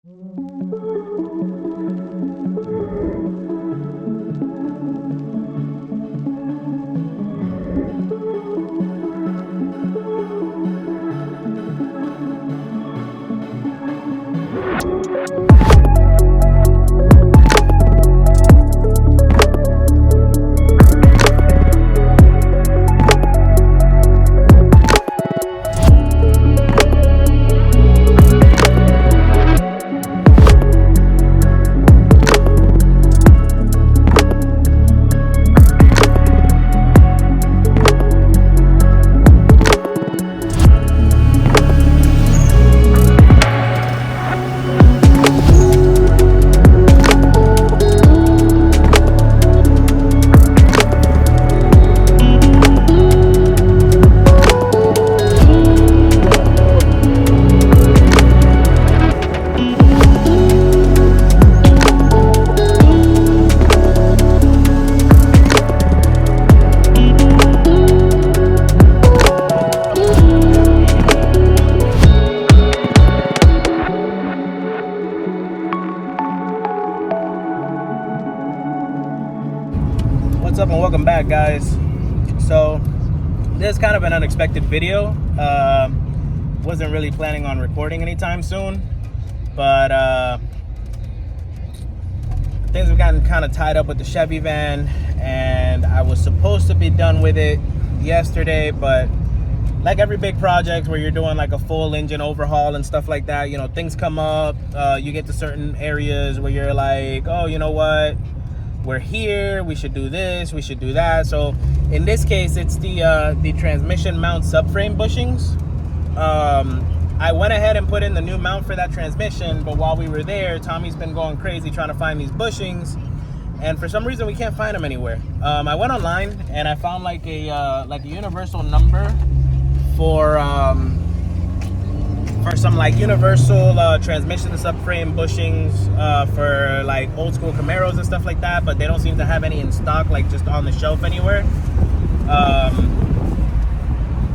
What's up and welcome back, guys. So this is kind of an unexpected video. Wasn't really planning on recording anytime soon, but things have gotten kind of tied up with the Chevy van, and I was supposed to be done with it yesterday, but like every big project where you're doing like a full engine overhaul and stuff like that, you know, things come up. You get to certain areas where you're like, oh, you know what, we're here, we should do this, we should do that. So in this case, it's the transmission mount subframe bushings. I went ahead and put in the new mount for that transmission, but while we were there, Tommy's been going crazy trying to find these bushings, and for some reason we can't find them anywhere. I went online and I found like a universal number for some like universal transmission subframe bushings for like old school Camaros and stuff like that, but they don't seem to have any in stock, like just on the shelf anywhere.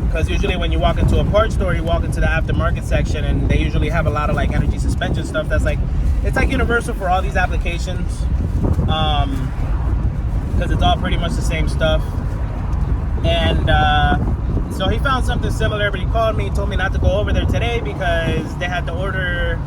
Because usually when you walk into a parts store, you walk into the aftermarket section, and they usually have a lot of like energy suspension stuff that's like, it's like universal for all these applications, because it's all pretty much the same stuff. And so he found something similar, but he called me, told me not to go over there today because they had to order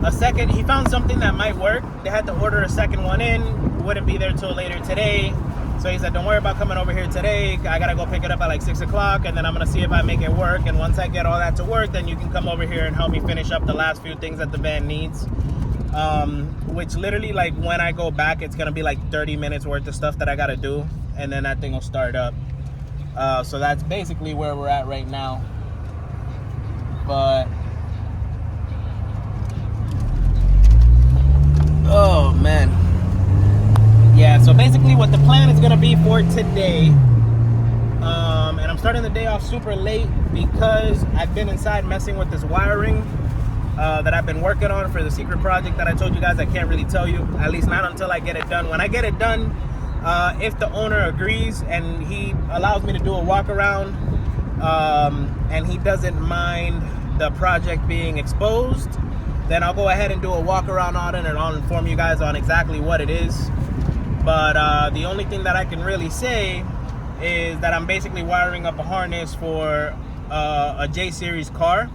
a second. He found something that might work. They had to order a second one in, wouldn't be there till later today. So he said, don't worry about coming over here today. I gotta go pick it up at like 6 o'clock, and then I'm gonna see if I make it work. And once I get all that to work, then you can come over here and help me finish up the last few things that the van needs. Which literally, like, when I go back, it's gonna be like 30 minutes worth of stuff that I gotta do, and then that thing will start up. So that's basically where we're at right now. But oh man, yeah, so basically what the plan is gonna be for today, and I'm starting the day off super late because I've been inside messing with this wiring that I've been working on for the secret project that I told you guys I can't really tell you, at least not until I get it done. When I get it done, if the owner agrees and he allows me to do a walk around, and he doesn't mind the project being exposed, then I'll go ahead and do a walk around on it, and I'll inform you guys on exactly what it is. But the only thing that I can really say is that I'm basically wiring up a harness for a J series car.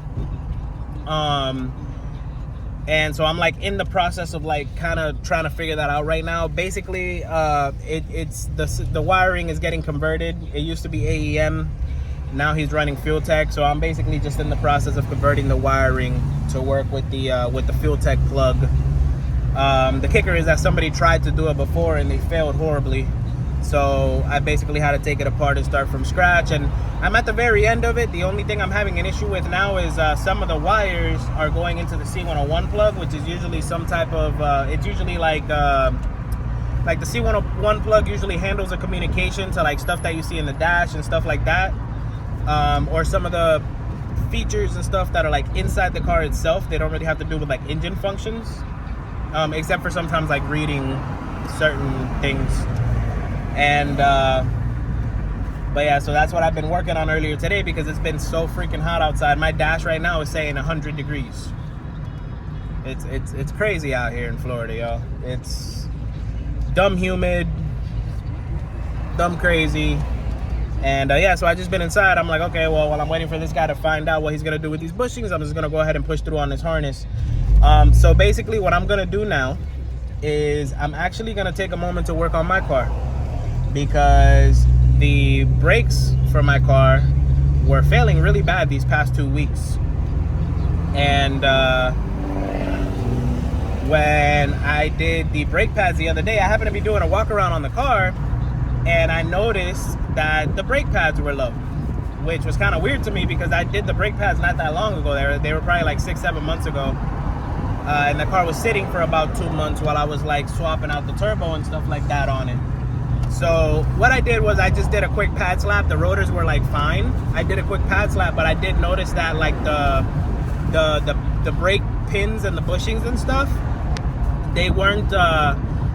And so I'm like in the process of like kind of trying to figure that out right now. Basically, it's the wiring is getting converted. It used to be AEM, now he's running Fuel Tech. So I'm basically just in the process of converting the wiring to work with the Fuel Tech plug. The kicker is that somebody tried to do it before and they failed horribly. So I basically had to take it apart and start from scratch, and I'm at the very end of it. The only thing I'm having an issue with now is some of the wires are going into the C101 plug, which is usually some type of, it's usually like the C101 plug usually handles the communication to like stuff that you see in the dash and stuff like that, or some of the features and stuff that are like inside the car itself. They don't really have to do with like engine functions, except for sometimes like reading certain things. And but yeah, so that's what I've been working on earlier today because it's been so freaking hot outside. My dash right now is saying 100 degrees. It's crazy out here in Florida, y'all. It's dumb humid, dumb crazy. And yeah, so I just been inside. I'm like, okay, well, while I'm waiting for this guy to find out what he's gonna do with these bushings, I'm just gonna go ahead and push through on this harness. So basically what I'm gonna do now is I'm actually gonna take a moment to work on my car, because the brakes for my car were failing really bad these past 2 weeks. And when I did the brake pads the other day, I happened to be doing a walk around on the car, and I noticed that the brake pads were low, which was kind of weird to me because I did the brake pads not that long ago. They were probably like 6-7 months ago. And the car was sitting for about 2 months while I was like swapping out the turbo and stuff like that on it. So what I did was I just did a quick pad slap. The rotors were like fine. I did a quick pad slap, but I did notice that like the brake pins and the bushings and stuff, they weren't,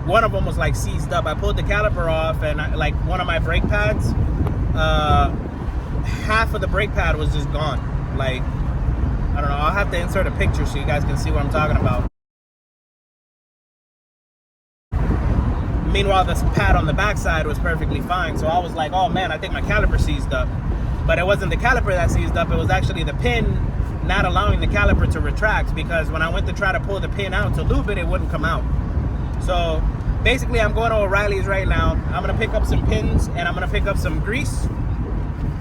one of them was like seized up. I pulled the caliper off, and like one of my brake pads, half of the brake pad was just gone. Like, I don't know, I'll have to insert a picture so you guys can see what I'm talking about. Meanwhile, this pad on the backside was perfectly fine. So I was like, oh man, I think my caliper seized up. But it wasn't the caliper that seized up, it was actually the pin not allowing the caliper to retract, because when I went to try to pull the pin out to lube it, it wouldn't come out. So basically I'm going to O'Reilly's right now. I'm gonna pick up some pins and I'm gonna pick up some grease.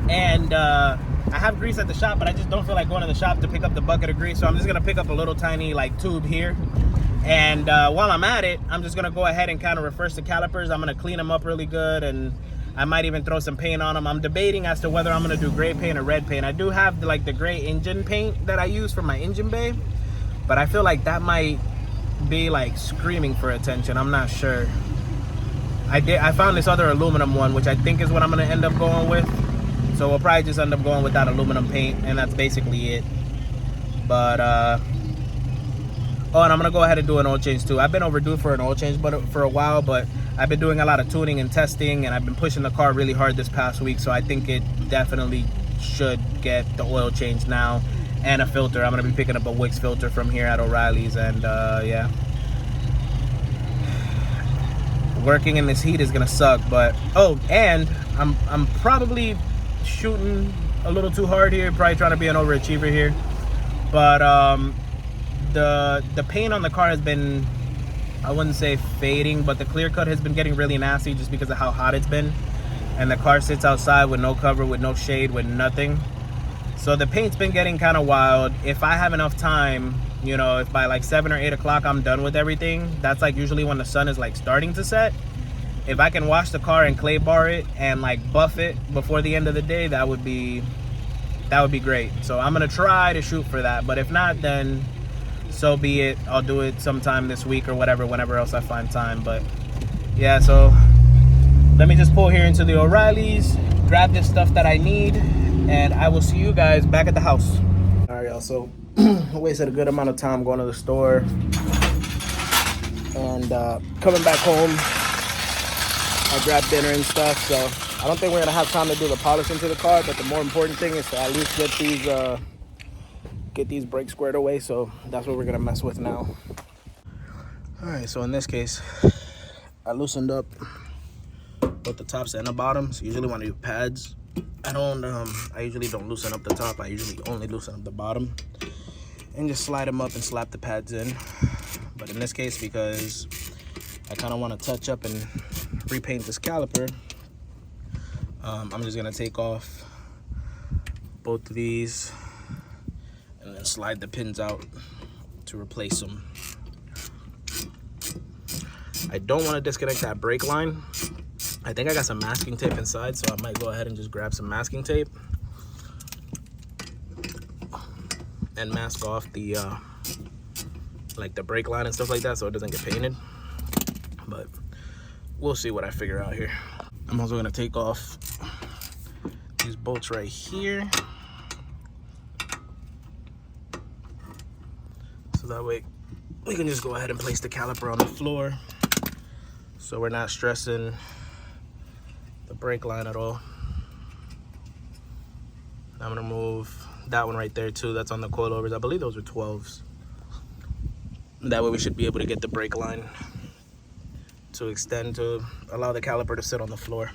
And I have grease at the shop, but I just don't feel like going to the shop to pick up the bucket of grease. So I'm just gonna pick up a little tiny like tube here. And while I'm at it, I'm just gonna go ahead and kind of refresh the calipers. I'm gonna clean them up really good, and I might even throw some paint on them. I'm debating as to whether I'm gonna do gray paint or red paint. I do have like the gray engine paint that I use for my engine bay, but I feel like that might be like screaming for attention. I'm not sure. I found this other aluminum one, which I think is what I'm gonna end up going with. So we'll probably just end up going with that aluminum paint, and that's basically it. But oh, and I'm gonna go ahead and do an oil change too. I've been overdue for an oil change for a while, but I've been doing a lot of tuning and testing, and I've been pushing the car really hard this past week, so I think it definitely should get the oil change now, and a filter. I'm gonna be picking up a Wix filter from here at O'Reilly's, and yeah. Working in this heat is gonna suck, but oh, and I'm probably shooting a little too hard here, probably trying to be an overachiever here, but the paint on the car has been, I wouldn't say fading, but the clear cut has been getting really nasty just because of how hot it's been, and the car sits outside with no cover, with no shade, with nothing. So the paint's been getting kind of wild. If I have enough time, you know, if by like 7 or 8 o'clock I'm done with everything, that's like usually when the sun is like starting to set. If I can wash the car and clay bar it and like buff it before the end of the day, that would be great. So I'm gonna try to shoot for that, but if not, then so be it. I'll do it sometime this week or whatever, whenever else I find time. But yeah, so let me just pull here into the O'Reilly's, grab this stuff that I need, and I will see you guys back at the house. All right, y'all, so I wasted a good amount of time going to the store and coming back home. I grabbed dinner and stuff, so I don't think we're gonna have time to do the polishing to the car, but the more important thing is to at least get these brakes squared away, so that's what we're gonna mess with now. All right, so in this case, I loosened up both the tops and the bottoms. Usually when I do pads, I usually don't loosen up the top. I usually only loosen up the bottom and just slide them up and slap the pads in. But in this case, because I kind of want to touch up and repaint this caliper, I'm just gonna take off both of these and then slide the pins out to replace them. I don't want to disconnect that brake line. I think I got some masking tape inside, so I might go ahead and just grab some masking tape and mask off the like the brake line and stuff like that, so it doesn't get painted. But we'll see what I figure out here. I'm also gonna take off these bolts right here, so that way we can just go ahead and place the caliper on the floor, so we're not stressing the brake line at all. I'm gonna move that one right there too. That's on the coilovers. I believe those are 12s. That way we should be able to get the brake line to extend to allow the caliper to sit on the floor.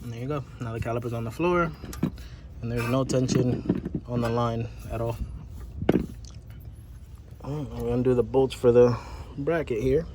And there you go. Now the caliper's on the floor, and there's no tension on the line at all. We're gonna do the bolts for the bracket here.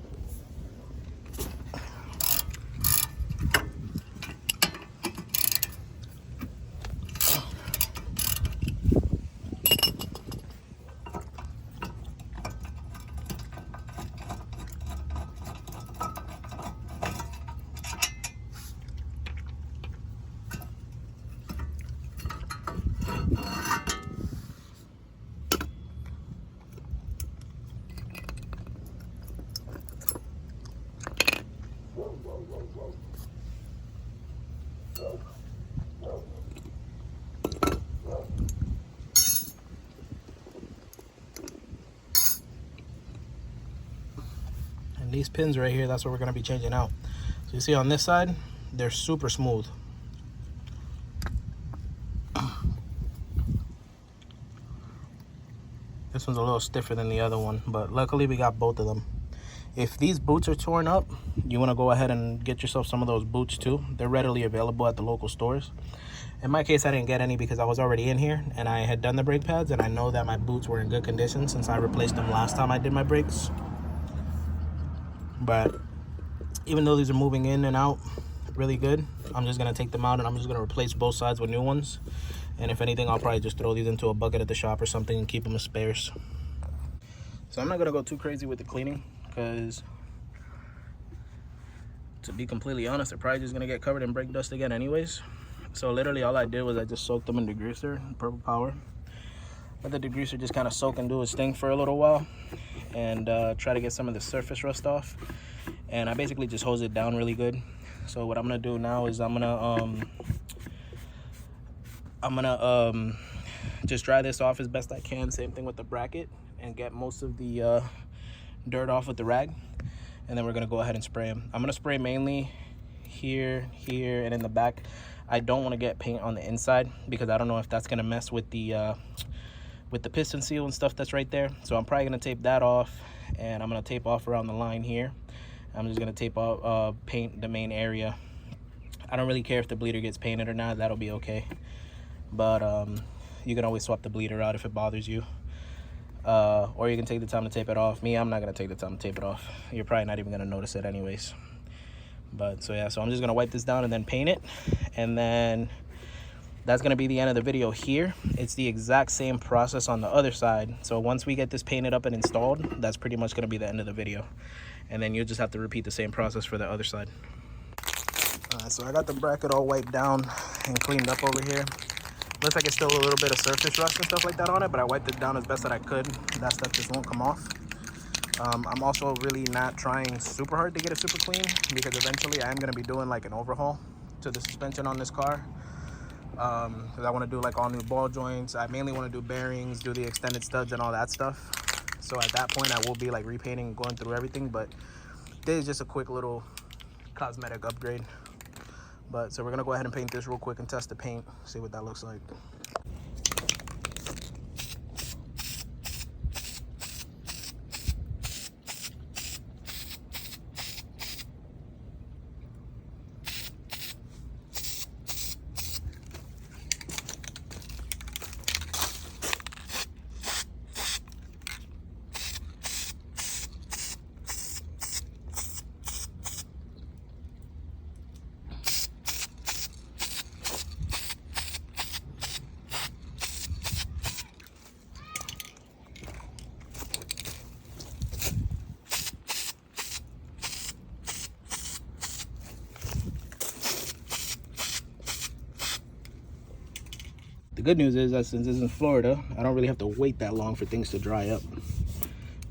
And these pins right here, that's what we're going to be changing out. So you see on this side, they're super smooth. This one's a little stiffer than the other one, but luckily we got both of them. If these boots are torn up, you want to go ahead and get yourself some of those boots too. They're readily available at the local stores. In my case, I didn't get any because I was already in here and I had done the brake pads, and I know that my boots were in good condition since I replaced them last time I did my brakes. But even though these are moving in and out really good, I'm just going to take them out and I'm just going to replace both sides with new ones. And if anything, I'll probably just throw these into a bucket at the shop or something and keep them as spares. So I'm not going to go too crazy with the cleaning, because to be completely honest, they're probably just going to get covered in brake dust again anyways. So literally all I did was I just soaked them in degreaser, Purple Power. Let the degreaser just kind of soak and do its thing for a little while, and try to get some of the surface rust off. And I basically just hose it down really good. So what I'm going to do now is I'm going to just dry this off as best I can. Same thing with the bracket, and get most of the dirt off with the rag. And then we're going to go ahead and spray them. I'm going to spray mainly here, and in the back. I don't want to get paint on the inside because I don't know if that's going to mess with the piston seal and stuff that's right there. So I'm probably going to tape that off, and I'm going to tape off around the line here. I'm just going to tape off, paint the main area. I don't really care if the bleeder gets painted or not. That'll be okay. But you can always swap the bleeder out if it bothers you. Or you can take the time to tape it off. Me, I'm not going to take the time to tape it off. You're probably not even going to notice it anyways. But so yeah, so I'm just going to wipe this down and then paint it. And then that's going to be the end of the video here. It's the exact same process on the other side. So once we get this painted up and installed, that's pretty much going to be the end of the video. And then you'll just have to repeat the same process for the other side. So I got the bracket all wiped down and cleaned up over here. Looks like it's still a little bit of surface rust and stuff like that on it, but I wiped it down as best that I could. That stuff just won't come off. I'm also really not trying super hard to get it super clean, because eventually I am going to be doing like an overhaul to the suspension on this car. Because I want to do like all new ball joints. I mainly want to do bearings, do the extended studs and all that stuff. So at that point I will be like repainting and going through everything, but this is just a quick little cosmetic upgrade. But so we're gonna go ahead and paint this real quick and test the paint, see what that looks like. The good news is that since it's in Florida, I don't really have to wait that long for things to dry up.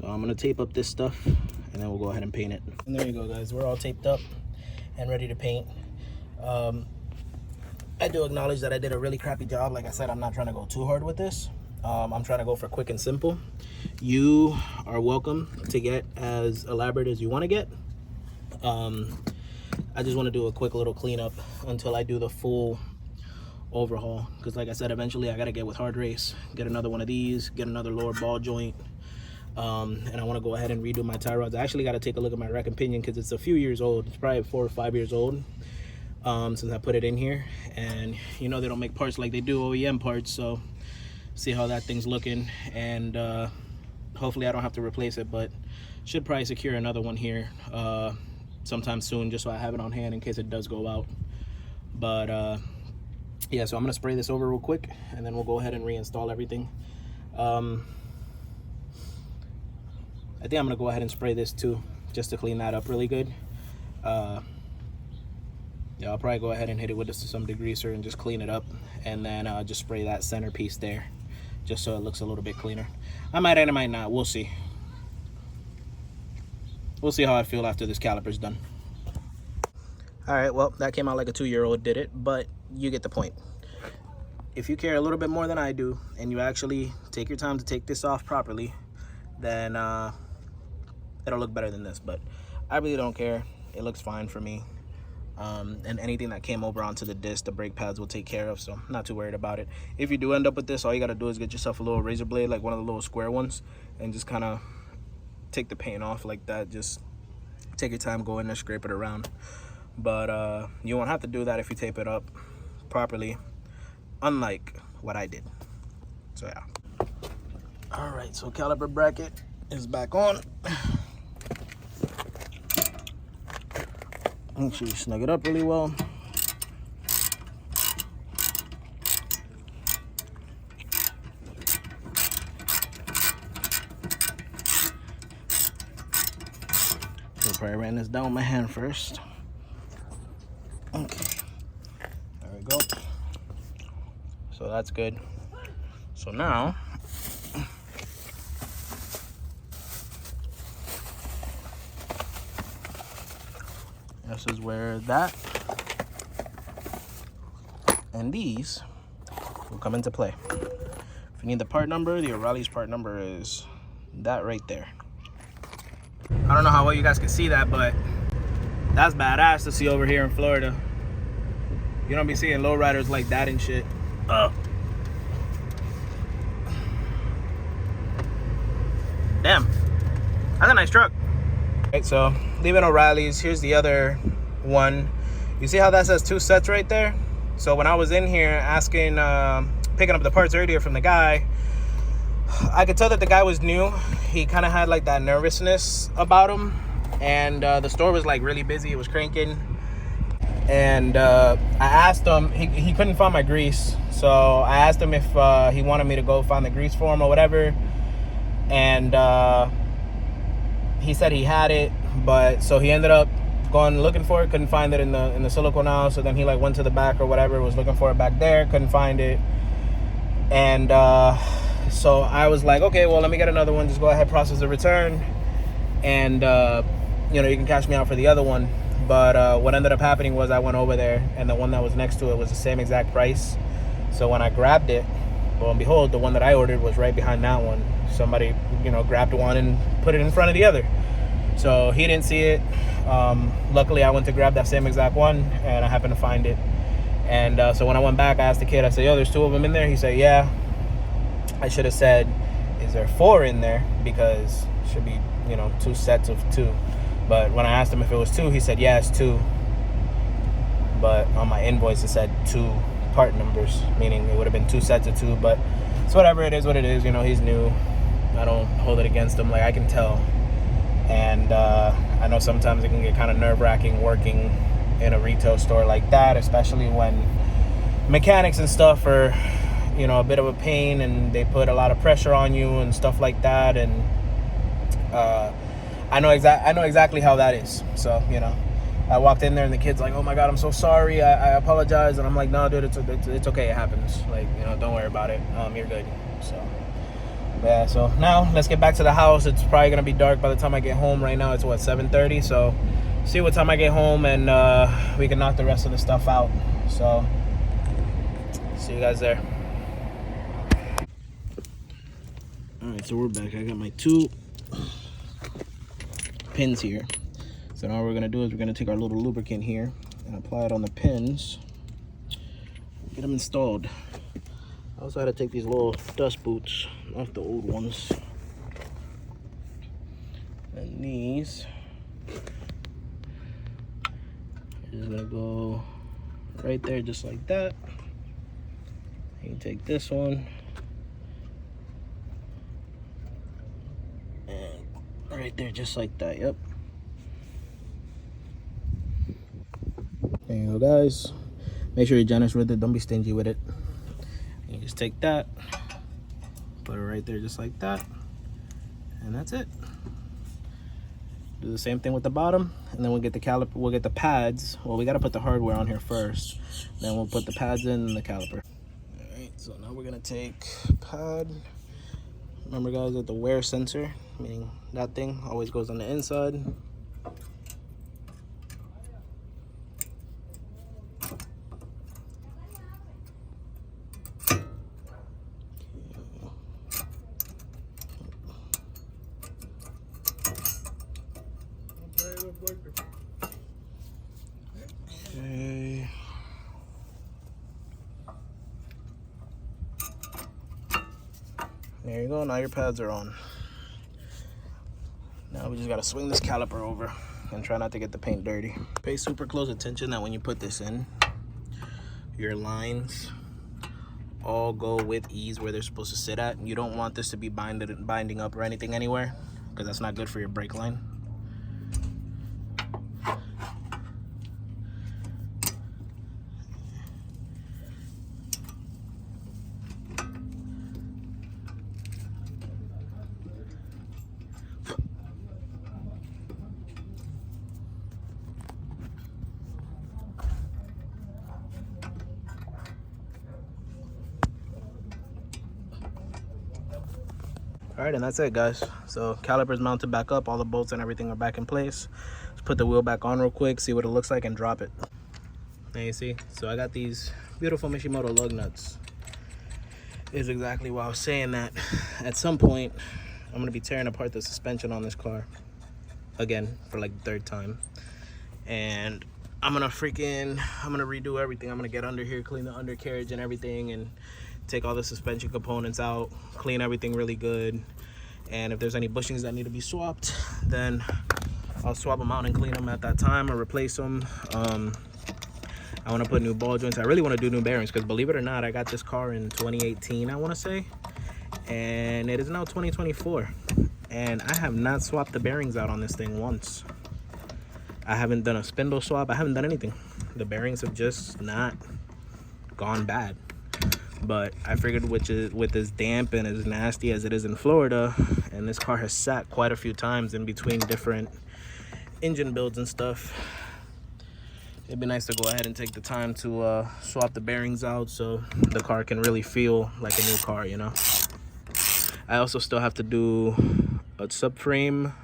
So I'm gonna tape up this stuff and then we'll go ahead and paint it. And there you go, guys. We're all taped up and ready to paint. I do acknowledge that I did a really crappy job. Like I said, I'm not trying to go too hard with this. I'm trying to go for quick and simple. You are welcome to get as elaborate as you want to get. I just want to do a quick little cleanup until I do the full overhaul, because like I said, eventually I got to get with hard race, get another one of these, get another lower ball joint, and I want to go ahead and redo my tie rods. I actually got to take a look at my rack and pinion because it's a few years old. It's probably 4 or 5 years old since I put it in here, and you know they don't make parts like they do OEM parts, so see how that thing's looking, and hopefully I don't have to replace it, but should probably secure another one here sometime soon, just so I have it on hand in case it does go out. But yeah, so I'm gonna spray this over real quick and then we'll go ahead and reinstall everything. I think I'm gonna go ahead and spray this too, just to clean that up really good. Yeah, I'll probably go ahead and hit it with some degreaser and just clean it up, and then just spray that centerpiece there just so it looks a little bit cleaner. I might and I might not, we'll see. We'll see how I feel after this caliper's done. All right, well, that came out like a 2-year-old did it, but you get the point. If you care a little bit more than I do, and you actually take your time to take this off properly, then it'll look better than this, but I really don't care. It looks fine for me. And anything that came over onto the disc, the brake pads will take care of, so I'm not too worried about it. If you do end up with this, all you gotta do is get yourself a little razor blade, like one of the little square ones, and just kind of take the paint off like that. Just take your time, go in there, scrape it around. But you won't have to do that if you tape it up properly, unlike what I did. So yeah. All right, so caliper bracket is back on. Make sure you snug it up really well. So probably ran this down with my hand first. Okay, there we go. So that's good. So now this is where that and these will come into play. If you need the part number, the O'Reilly's part number is that right there. I don't know how well you guys can see that, but that's badass to see over here in Florida. You don't be seeing lowriders like that and shit. Damn, that's a nice truck. Right, so leaving O'Reilly's, here's the other one. You see how that says 2 sets right there? So when I was in here asking, picking up the parts earlier from the guy, I could tell that the guy was new. He kind of had like that nervousness about him, and the store was like really busy. It was cranking, and I asked him, he couldn't find my grease, so I asked him if he wanted me to go find the grease for him or whatever, and he said he had it, but so he ended up going looking for it, couldn't find it in the silicone now. So then he like went to the back or whatever, was looking for it back there, couldn't find it, and so I was like, okay, well, let me get another one, just go ahead, process the return, and you know, you can cash me out for the other one. But what ended up happening was I went over there, and the one that was next to it was the same exact price. So when I grabbed it, lo and behold, the one that I ordered was right behind that one. Somebody, you know, grabbed one and put it in front of the other. So he didn't see it. Luckily, I went to grab that same exact one, and I happened to find it. And so when I went back, I asked the kid, I said, yo, there's 2 of them in there? He said, yeah. I should have said, is there 4 in there? Because it should be, you know, 2 sets of 2. But when I asked him if it was 2, he said, yeah, it's 2. But on my invoice, it said 2 part numbers, meaning it would have been 2 sets of 2. But it's whatever, it is what it is. You know, he's new. I don't hold it against him. Like, I can tell. And I know sometimes it can get kind of nerve-wracking working in a retail store like that, especially when mechanics and stuff are, you know, a bit of a pain, and they put a lot of pressure on you and stuff like that. And I know exactly how that is. So, you know, I walked in there and the kid's like, "Oh my God, I'm so sorry. I apologize." And I'm like, "No, dude, it's okay. It happens. Like, you know, don't worry about it. You're good." So, yeah. So now let's get back to the house. It's probably gonna be dark by the time I get home. Right now it's what, 7:30. So, see what time I get home, and we can knock the rest of the stuff out. So, see you guys there. All right, so we're back. I got my 2 pins here. So now what we're gonna do is we're gonna take our little lubricant here and apply it on the pins, get them installed. I also had to take these little dust boots off the old ones. And these are just gonna go right there just like that. And you take this one and right there just like that. Yep. There you go, guys. Make sure you're generous with it. Don't be stingy with it. You just take that, put it right there just like that, and that's it. Do the same thing with the bottom, and then we'll get the caliper. We'll get the pads. Well, we got to put the hardware on here first. Then we'll put the pads in and the caliper. All right. So now we're gonna take pad. Remember, guys, that the wear sensor, meaning that thing, always goes on the inside. Okay. There you go. Now your pads are on. Now we just gotta swing this caliper over and try not to get the paint dirty. Pay super close attention that when you put this in, your lines all go with ease where they're supposed to sit at. You don't want this to be binding up or anything anywhere, because that's not good for your brake line. All right, and that's it, guys. So caliper's mounted back up, all the bolts and everything are back in place. Let's put the wheel back on real quick, see what it looks like, and drop it. Now you see, so I got these beautiful Mishimoto lug nuts. Is exactly why I was saying that at some point I'm gonna be tearing apart the suspension on this car again for like the 3rd time, and I'm gonna redo everything. I'm gonna get under here, clean the undercarriage and everything, and take all the suspension components out, clean everything really good. And if there's any bushings that need to be swapped, then I'll swap them out and clean them at that time or replace them. I want to put new ball joints. I really want to do new bearings, because believe it or not, I got this car in 2018, I want to say, and it is now 2024, and I have not swapped the bearings out on this thing once. I haven't done a spindle swap. I haven't done anything. The bearings have just not gone bad. But I figured with as damp and as nasty as it is in Florida, and this car has sat quite a few times in between different engine builds and stuff, it'd be nice to go ahead and take the time to swap the bearings out so the car can really feel like a new car, you know. I also still have to do a subframe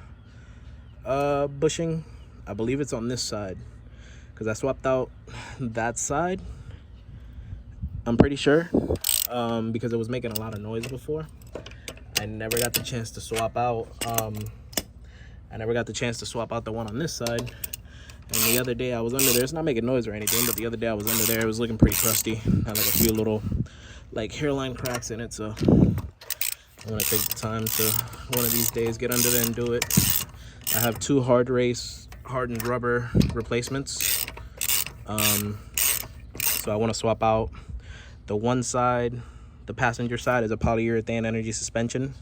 bushing. I believe it's on this side, because I swapped out that side, I'm pretty sure, because it was making a lot of noise before. I never got the chance to swap out the one on this side. And the other day I was under there, it's not making noise or anything, but the other day I was under there, it was looking pretty crusty. Had like a few little like hairline cracks in it, so I'm gonna take the time to one of these days get under there and do it. I have 2 hardened rubber replacements. So I want to swap out the one side. The passenger side is a polyurethane energy suspension,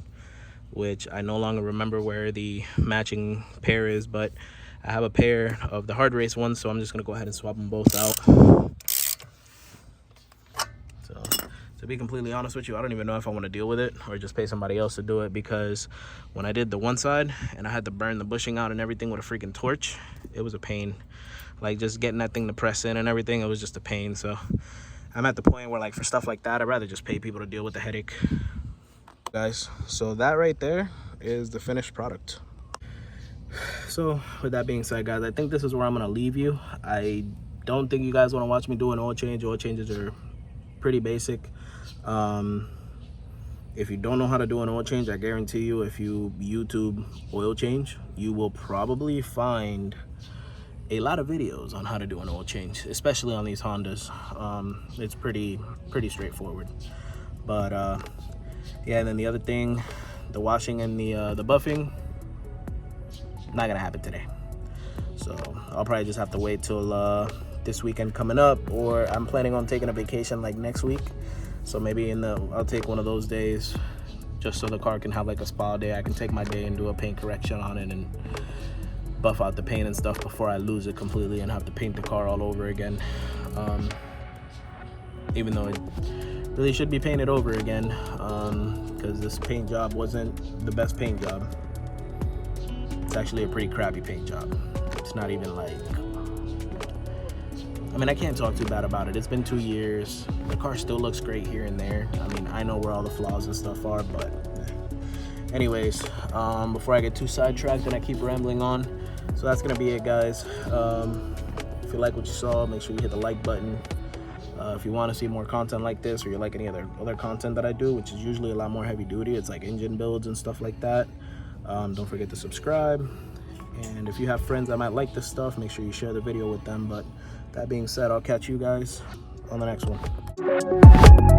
which I no longer remember where the matching pair is, but I have a pair of the hard race ones, so I'm just gonna go ahead and swap them both out. So to be completely honest with you, I don't even know if I want to deal with it or just pay somebody else to do it, because when I did the one side and I had to burn the bushing out and everything with a freaking torch, it was a pain. Like just getting that thing to press in and everything, it was just a pain. So I'm at the point where like for stuff like that, I'd rather just pay people to deal with the headache. Guys, so that right there is the finished product. So with that being said, guys, I think this is where I'm gonna leave you. I don't think you guys want to watch me do an oil change. Oil changes are pretty basic. If you don't know how to do an oil change, I guarantee you, if you YouTube oil change, you will probably find a lot of videos on how to do an oil change, especially on these Hondas. It's pretty straightforward. But yeah, and then the other thing, the washing and the buffing, not gonna happen today. So I'll probably just have to wait till this weekend coming up, or I'm planning on taking a vacation like next week. So maybe I'll take one of those days just so the car can have like a spa day. I can take my day and do a paint correction on it and buff out the paint and stuff before I lose it completely and have to paint the car all over again. Even though it really should be painted over again, because this paint job wasn't the best paint job. It's actually a pretty crappy paint job. It's not even like, I mean, I can't talk too bad about it. It's been 2 years. The car still looks great here and there. I mean, I know where all the flaws and stuff are, but anyways, before I get too sidetracked and I keep rambling on, so that's gonna be it, guys. If you like what you saw, make sure you hit the like button. If you want to see more content like this, or you like any other content that I do, which is usually a lot more heavy duty, it's like engine builds and stuff like that, don't forget to subscribe. And if you have friends that might like this stuff, make sure you share the video with them. But that being said, I'll catch you guys on the next one.